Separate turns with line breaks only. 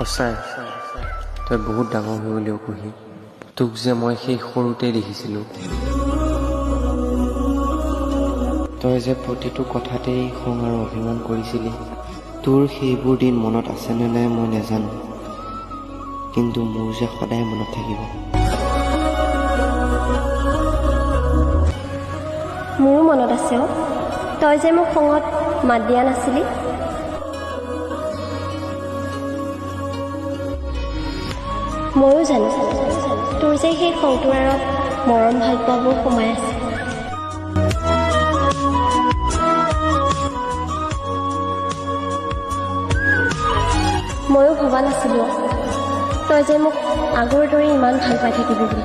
সঁচাই তই বহুত ডাঙৰ হৈ গ'লি কুহি। তোক যে মই সেই সৰুতে দেখিছিলোঁ। তই যে প্ৰতিটো কথাতেই খং আৰু অভিমান কৰিছিলি। তোৰ সেইবোৰ দিন মনত আছেনে নাই মই নাজানো, কিন্তু মোৰ যে সদায় মনত থাকিব।
মোৰো মনত আছে অ', তই যে মোক খঙত মাত দিয়া নাছিলি। ময়ো জানো তোৰ যে সেই খংটোৰ আঁৰত মৰম ভাল পোৱাবোৰ সোমাই আছে। ময়ো ভবা নাছিলোঁ তই যে মোক আগৰ দৰে ইমান ভাল পাই থাকিবি বুলি।